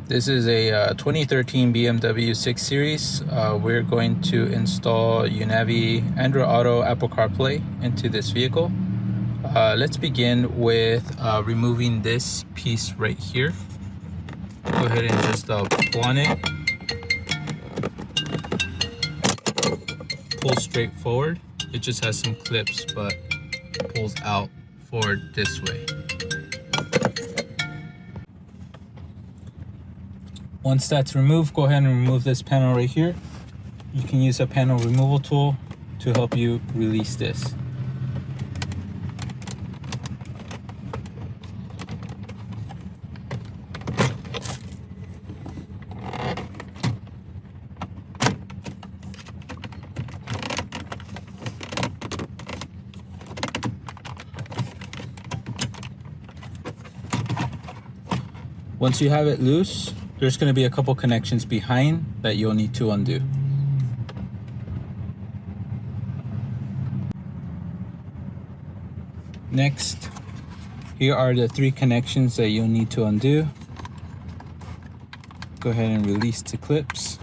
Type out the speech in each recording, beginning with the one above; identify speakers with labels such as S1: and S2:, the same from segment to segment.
S1: This is a 2013 BMW 6 Series. We're going to install UNAVI Android Auto Apple CarPlay into this vehicle. Let's begin with removing this piece right here. Go ahead and just pull on it. Pull straight forward. It just has some clips, but pulls out forward this way. Once that's removed, go ahead and remove this panel right here. You can use a panel removal tool to help you release this. Once you have it loose, there's going to be a couple connections behind that you'll need to undo. Next, here are the 3 connections that you'll need to undo. Go ahead and release the clips.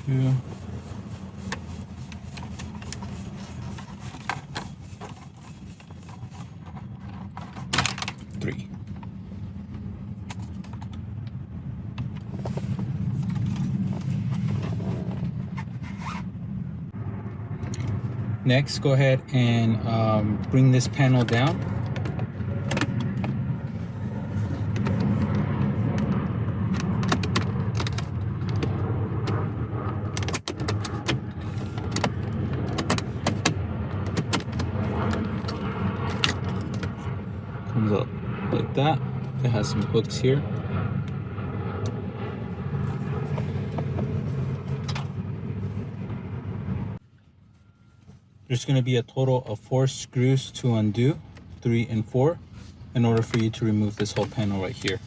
S1: Two. Three. Next, go ahead and bring this panel down. Comes up like that. It has some hooks here. There's going to be a total of 4 screws to undo, 3 and 4, in order for you to remove this whole panel right here.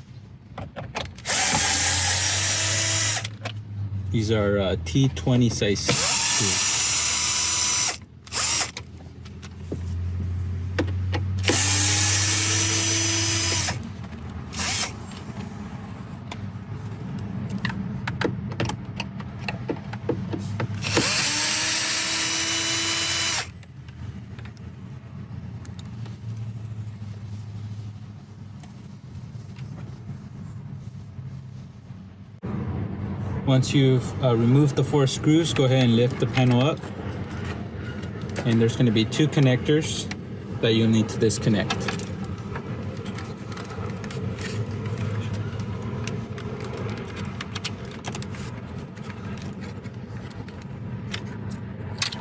S1: These are T20 size screws. Once you've removed the 4 screws, go ahead and lift the panel up. And there's going to be 2 connectors that you'll need to disconnect.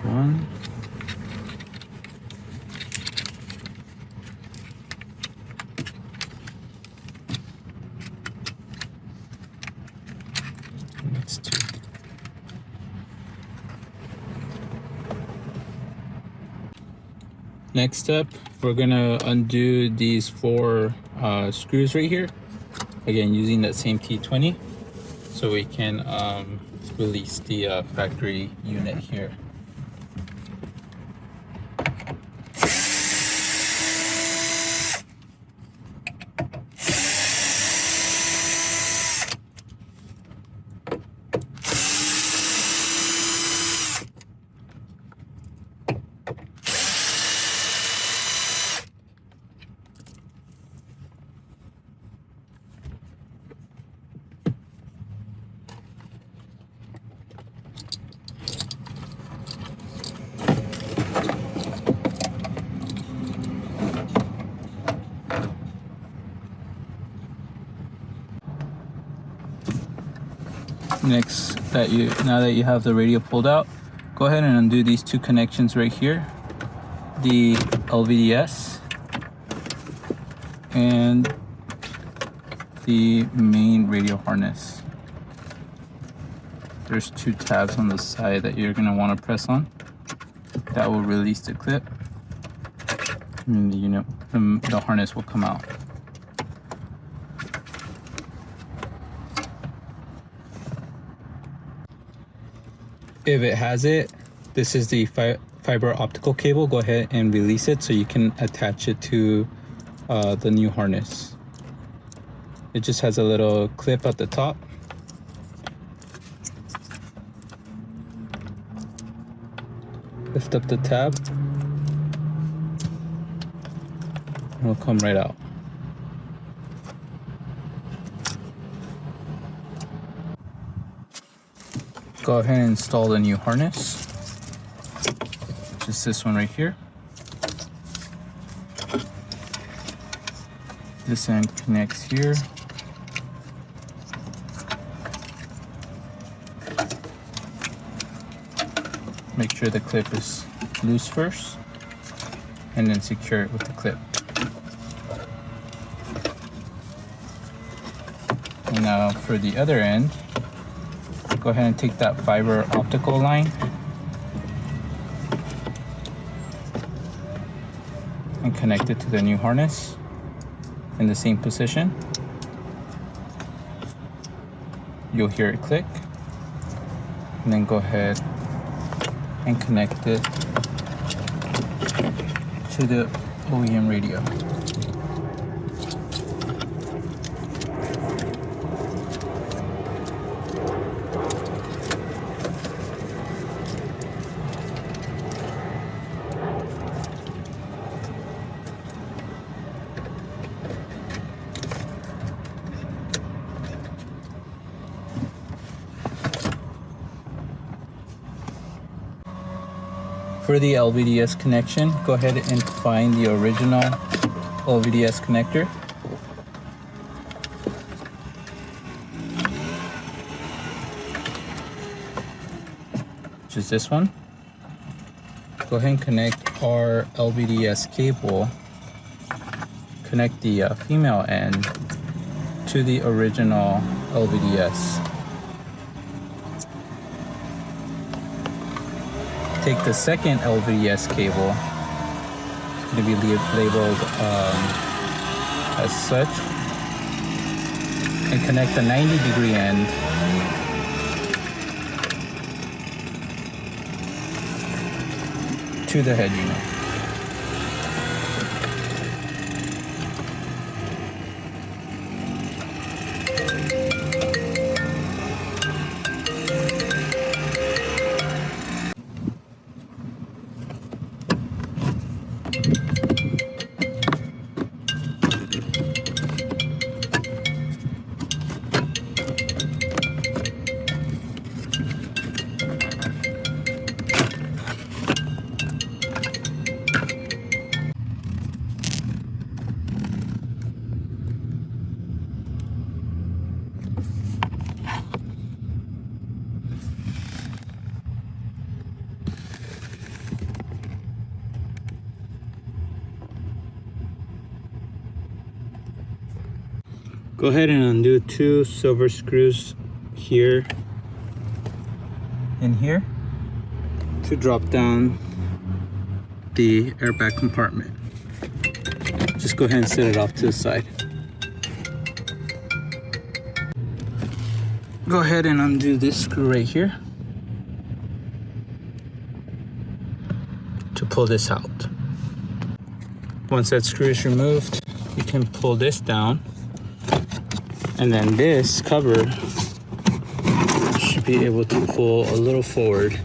S1: One. That's 2. Next up, we're gonna undo these 4 screws right here. Again, using that same T20, so we can release the factory unit here. Next, now that you have the radio pulled out, go ahead and undo these 2 connections right here, the LVDS and the main radio harness. There's 2 tabs on the side that you're going to want to press on. That will release the clip, and the harness will come out. If it has it, this is the fiber optical cable, go ahead and release it so you can attach it to the new harness. It just has a little clip at the top. Lift up the tab. It'll come right out. Go ahead and install the new harness. Just this one right here. This end connects here. Make sure the clip is loose first, and then secure it with the clip. And now for the other end, go ahead and take that fiber optical line and connect it to the new harness in the same position. You'll hear it click, and then go ahead and connect it to the OEM radio. For the LVDS connection, go ahead and find the original LVDS connector. Which is this one. Go ahead and connect our LVDS cable. Connect the female end to the original LVDS. Take the second LVDS cable, it's going to be labeled as such, and connect the 90-degree end to the head unit. Go ahead and undo 2 silver screws here and here to drop down the airbag compartment. Just go ahead and set it off to the side. Go ahead and undo this screw right here to pull this out. Once that screw is removed, you can pull this down, and then this cover should be able to pull a little forward.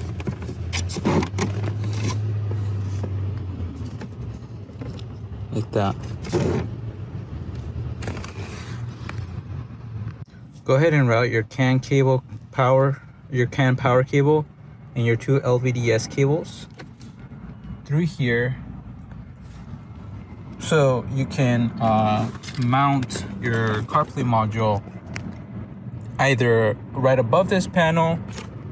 S1: Like that. Go ahead and route your CAN cable power, your CAN power cable, and your 2 LVDS cables through here, so you can mount your CarPlay module either right above this panel,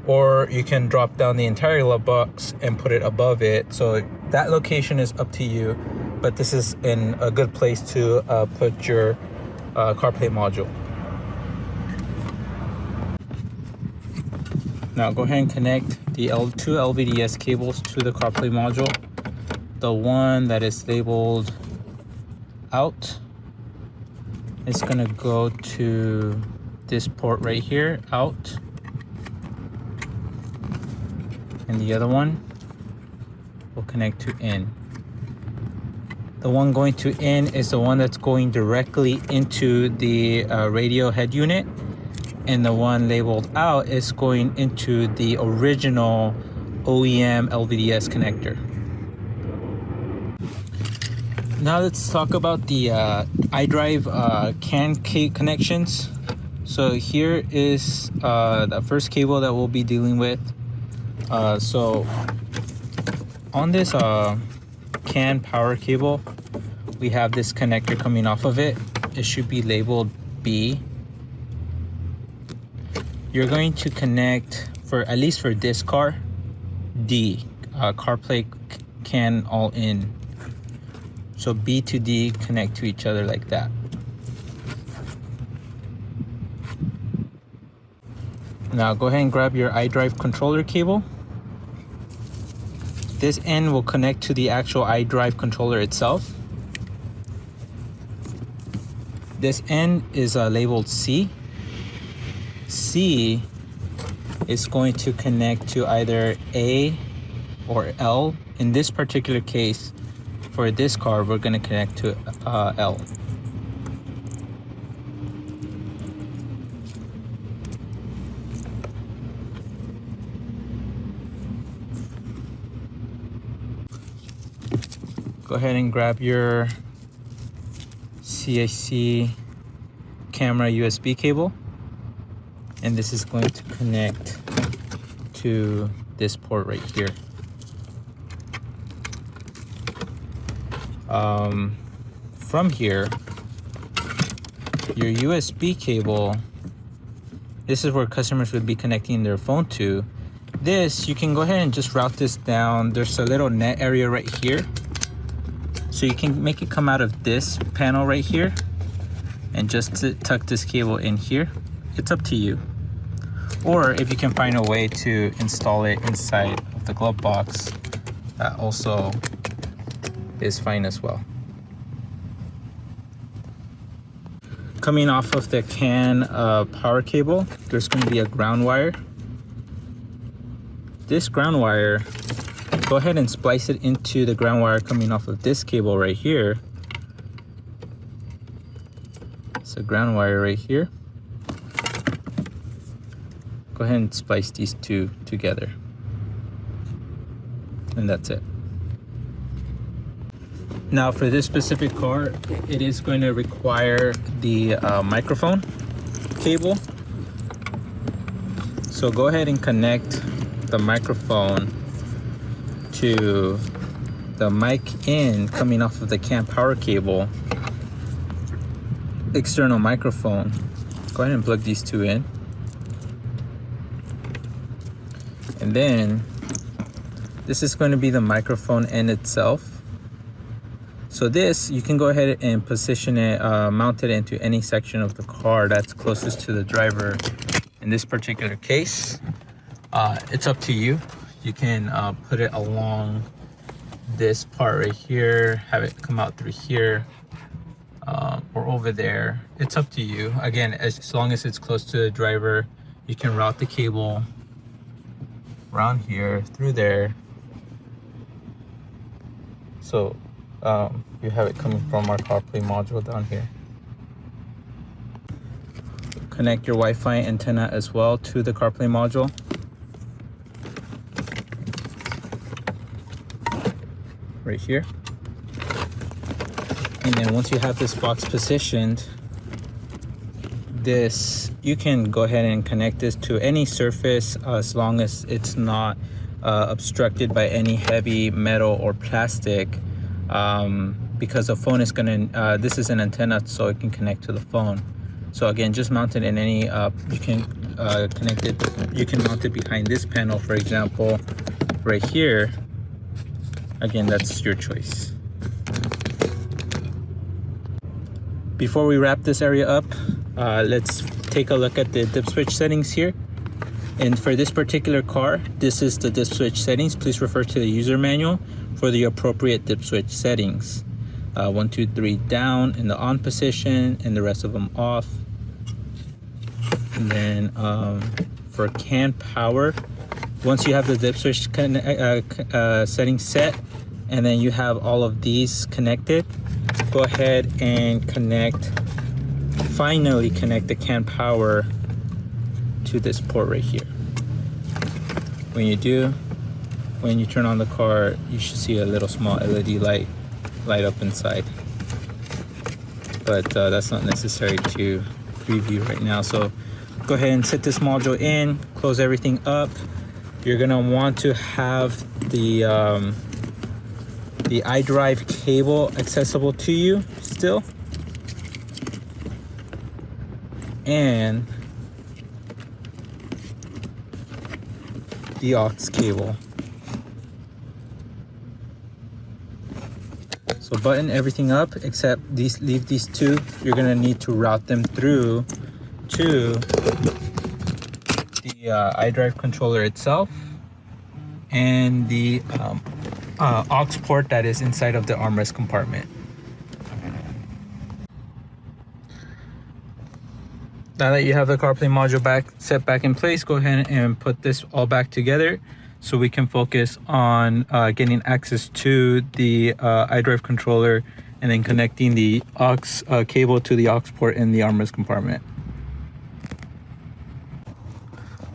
S1: or you can drop down the entire glove box and put it above it. So that location is up to you, but this is in a good place to put your CarPlay module. Now go ahead and connect the 2 LVDS cables to the CarPlay module. The one that is labeled out is gonna go to this port right here, out, and the other one will connect to in. The one going to in is the one that's going directly into the radio head unit, and the one labeled out is going into the original OEM LVDS connector. Now let's talk about the iDrive CAN connections. So here is the first cable that we'll be dealing with. So on this CAN power cable, we have this connector coming off of it. It should be labeled B. You're going to connect, for at least for this car, D, CarPlay CAN all in. So B to D connect to each other like that. Now go ahead and grab your iDrive controller cable. This end will connect to the actual iDrive controller itself. This end is labeled C. C is going to connect to either A or L. In this particular case, for this car, we're going to connect to L. Go ahead and grab your CAC camera USB cable, and this is going to connect to this port right here. From here, your USB cable, this is where customers would be connecting their phone to. This, you can go ahead and just route this down. There's a little net area right here. So you can make it come out of this panel right here and just tuck this cable in here. It's up to you. Or if you can find a way to install it inside of the glove box, that also is fine as well. Coming off of the CAN power cable, there's going to be a ground wire. This ground wire, go ahead and splice it into the ground wire coming off of this cable right here. It's a ground wire right here. Go ahead and splice these two together. And that's it. Now for this specific car, it is going to require the microphone cable. So go ahead and connect the microphone to the mic in coming off of the CAN power cable. External microphone. Go ahead and plug these two in. And then this is going to be the microphone end itself. So this, you can go ahead and position it, mount it into any section of the car that's closest to the driver. In this particular case, it's up to you. You can put it along this part right here, have it come out through here, or over there. It's up to you. Again, as long as it's close to the driver, you can route the cable around here, through there. So you have it coming from our CarPlay module down here. Connect your Wi-Fi antenna as well to the CarPlay module. Right here. And then once you have this box positioned, this, you can go ahead and connect this to any surface as long as it's not obstructed by any heavy metal or plastic, because the phone is gonna, this is an antenna so it can connect to the phone. So again, just mount it in any, you can connect it, you can mount it behind this panel, for example, right here. Again, that's your choice. Before we wrap this area up, let's take a look at the dip switch settings here. And for this particular car, this is the dip switch settings. Please refer to the user manual for the appropriate dip switch settings. 1, 2, 3 down in the on position, and the rest of them off. And then for CAN power, once you have the dip switch setting set, and then you have all of these connected, go ahead and finally connect the CAN power to this port right here. When you do, when you turn on the car, you should see a little small LED light up inside. But that's not necessary to preview right now. So go ahead and set this module in, close everything up. You're gonna want to have the iDrive cable accessible to you still, and the aux cable. So button everything up except these, leave these two. You're gonna need to route them through to the iDrive controller itself and the aux port that is inside of the armrest compartment. Now that you have the CarPlay module set back in place, go ahead and put this all back together so we can focus on getting access to the iDrive controller and then connecting the aux cable to the aux port in the armrest compartment.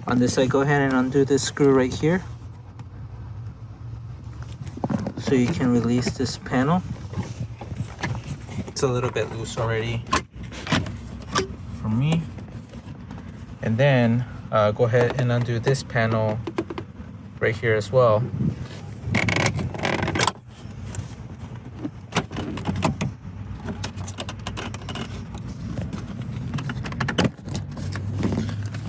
S1: On this side, go ahead and undo this screw right here so you can release this panel. It's a little bit loose already for me. And then go ahead and undo this panel right here as well.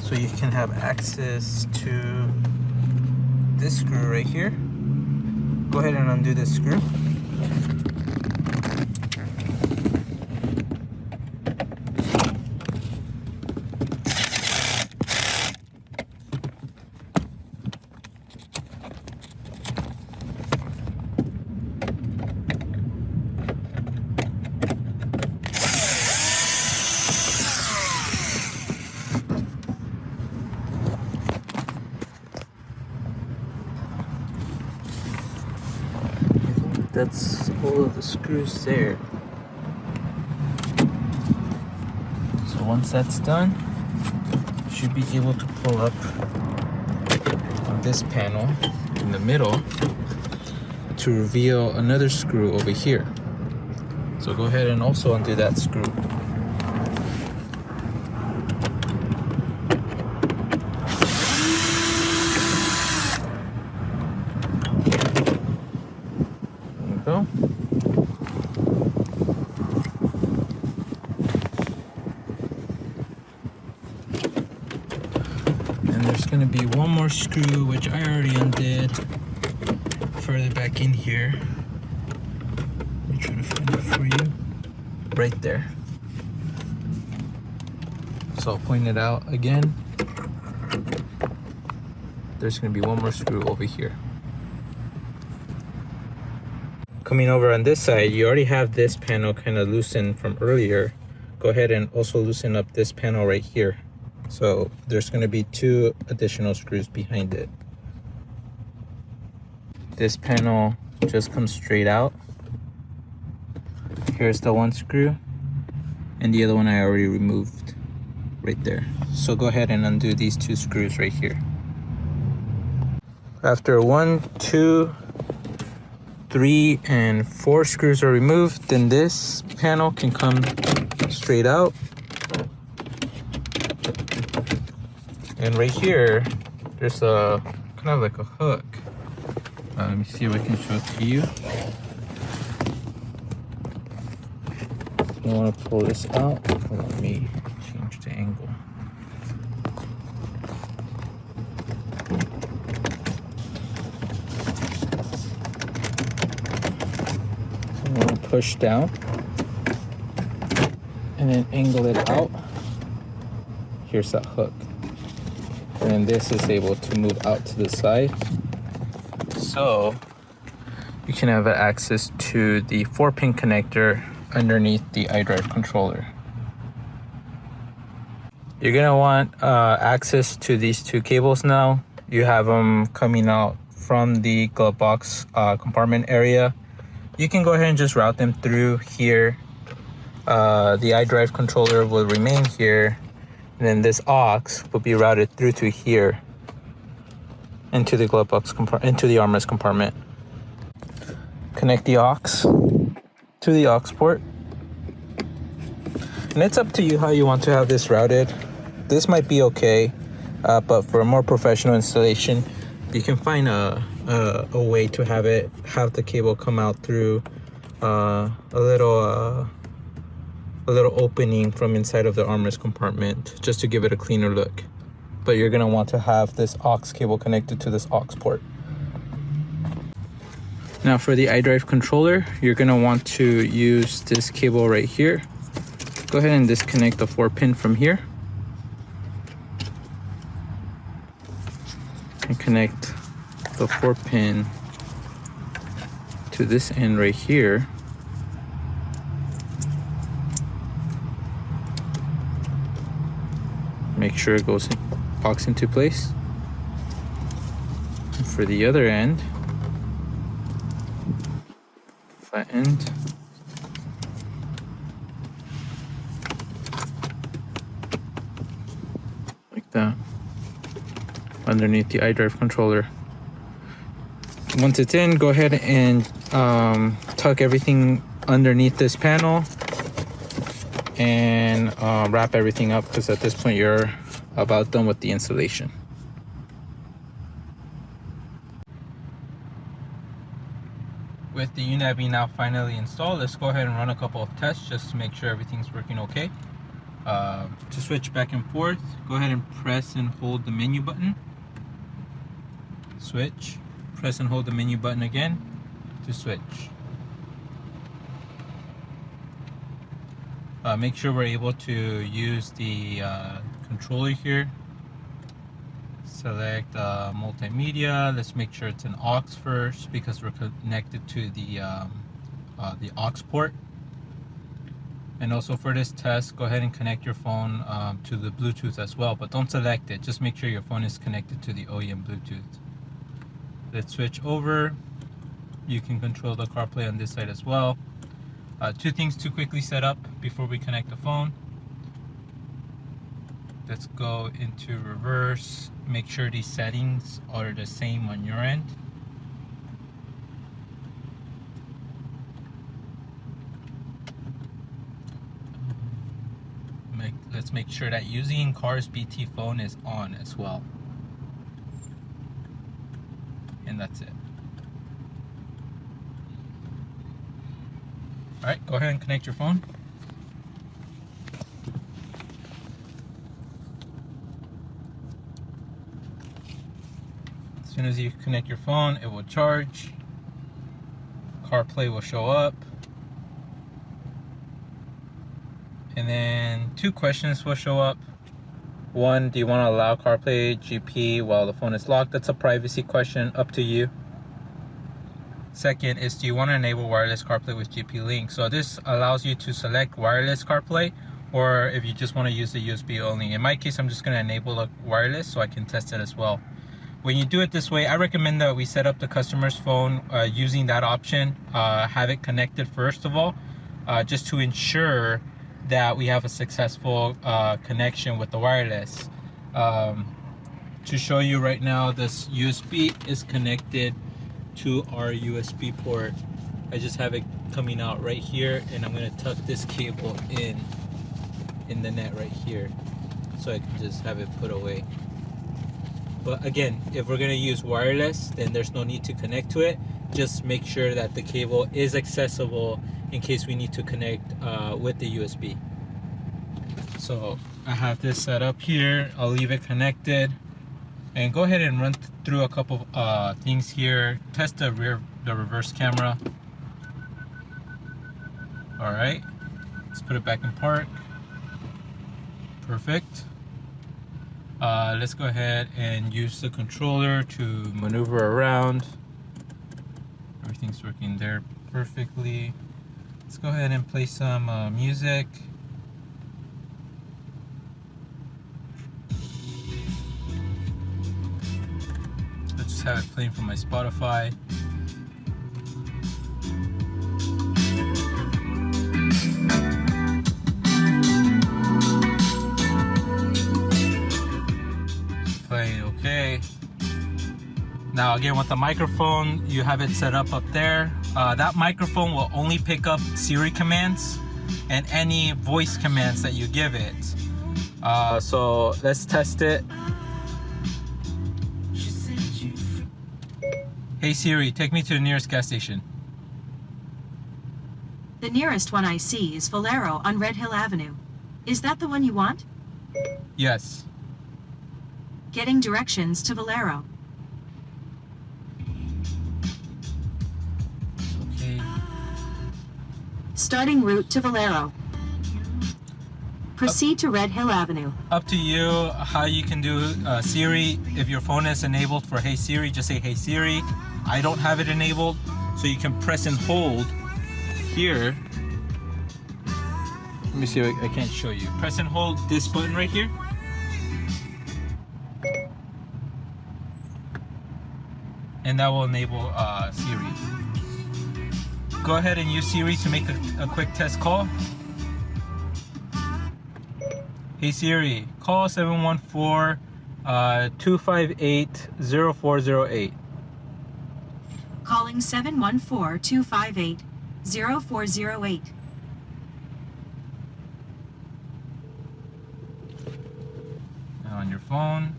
S1: So you can have access to this screw right here. Go ahead and undo this screw. That's all of the screws there. So once that's done, you should be able to pull up on this panel in the middle to reveal another screw over here. So go ahead and also undo that screw. Go. And there's going to be one more screw which I already undid further back in here. Let me try to find it for you. Right there. So I'll point it out again. There's going to be one more screw over here. Coming over on this side, you already have this panel kind of loosened from earlier. Go ahead and also loosen up this panel right here. So there's going to be 2 additional screws behind it. This panel just comes straight out. Here's the one screw, and the other one I already removed right there. So go ahead and undo these 2 screws right here. After 1, 2, 3, and 4 screws are removed, then this panel can come straight out. And right here, there's a kind of like a hook. Let me see if I can show it to you. I want to pull this out. Let me change the angle. Push down and then angle it out. Here's that hook, and then this is able to move out to the side, so you can have access to the 4-pin connector underneath the iDrive controller. You're gonna want access to these 2 cables now. you have them coming out from the glove box compartment area. You can go ahead and just route them through here. The iDrive controller will remain here, and then this aux will be routed through to here into the glove box into the armrest compartment. Connect the aux to the aux port, and it's up to you how you want to have this routed. This might be okay, but for a more professional installation, you can find a way to have the cable come out through a little opening from inside of the armrest compartment, just to give it a cleaner look. But you're gonna want to have this aux cable connected to this aux port. Now for the iDrive controller, you're gonna want to use this cable right here. Go ahead and disconnect the 4-pin from here. And connect the 4-pin to this end right here. Make sure it locks into place. And for the other end, flat end, like that, underneath the iDrive controller. Once it's in, go ahead and tuck everything underneath this panel and wrap everything up, because at this point you're about done with the installation. With the UNAVI now finally installed, let's go ahead and run a couple of tests just to make sure everything's working okay. To switch back and forth, go ahead and press and hold the menu button. Switch, press and hold the menu button again to switch. Make sure we're able to use the controller here. Select multimedia. Let's make sure it's an aux first, because we're connected to the aux port. And also for this test, go ahead and connect your phone to the Bluetooth as well, but don't select it. Just make sure your phone is connected to the OEM Bluetooth. Let's switch over. You can control the CarPlay on this side as well. Two things to quickly set up before we connect the phone. Let's go into reverse. Make sure these settings are the same on your end. Let's make sure that using Car's BT phone is on as well. And that's it. Alright, go ahead and connect your phone. As soon as you connect your phone, it will charge. CarPlay will show up. And then two questions will show up. One, do you want to allow CarPlay GP while the phone is locked? That's a privacy question, up to you. Second is, do you want to enable wireless CarPlay with GP link? So this allows you to select wireless CarPlay, or if you just want to use the USB only. In my case, I'm just going to enable the wireless so I can test it as well. When you do it this way, I recommend that we set up the customer's phone using that option. Have it connected first of all, just to ensure that we have a successful connection with the wireless. To show you right now, this USB is connected to our USB port. I just have it coming out right here, and I'm going to tuck this cable in the net right here, so I can just have it put away. But again, if we're going to use wireless, then there's no need to connect to it. Just make sure that the cable is accessible in case we need to connect with the USB. So I have this set up here. I'll leave it connected and go ahead and run through a couple things here. Test the reverse camera. All right, let's put it back in park. Perfect. Let's go ahead and use the controller to maneuver around. Everything's working there perfectly. Let's go ahead and play some music. have it playing from my Spotify. Playing okay. Now again, with the microphone, you have it set up there. That microphone will only pick up Siri commands and any voice commands that you give it. So let's test it. Hey Siri, take me to the nearest gas station.
S2: The nearest one I see is Valero on Red Hill Avenue. Is that the one you want?
S1: Yes.
S2: Getting directions to Valero.
S1: Okay.
S2: Starting route to Valero. Proceed to Red Hill Avenue.
S1: Up to you how you can do Siri. If your phone is enabled for Hey Siri, just say Hey Siri. I don't have it enabled, so you can press and hold here. Let me see if I can't show you. Press and hold this button right here. And that will enable Siri. Go ahead and use Siri to make a quick test call. Hey Siri, call 714-258-0408.
S2: Calling 714-258-0408.
S1: Now on your phone.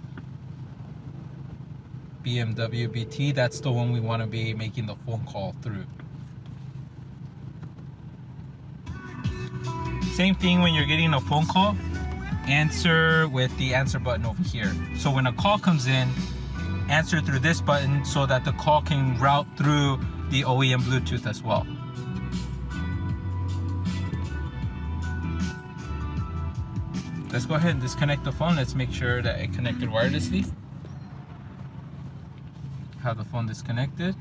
S1: BMW BT, that's the one we want to be making the phone call through. Same thing when you're getting a phone call, answer with the answer button over here. So when a call comes in, answer through this button so that the call can route through the OEM Bluetooth as well. Let's go ahead and disconnect the phone. Let's make sure that it connected wirelessly. Have the phone disconnected.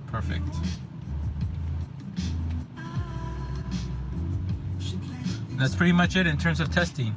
S1: Perfect. That's pretty much it in terms of testing.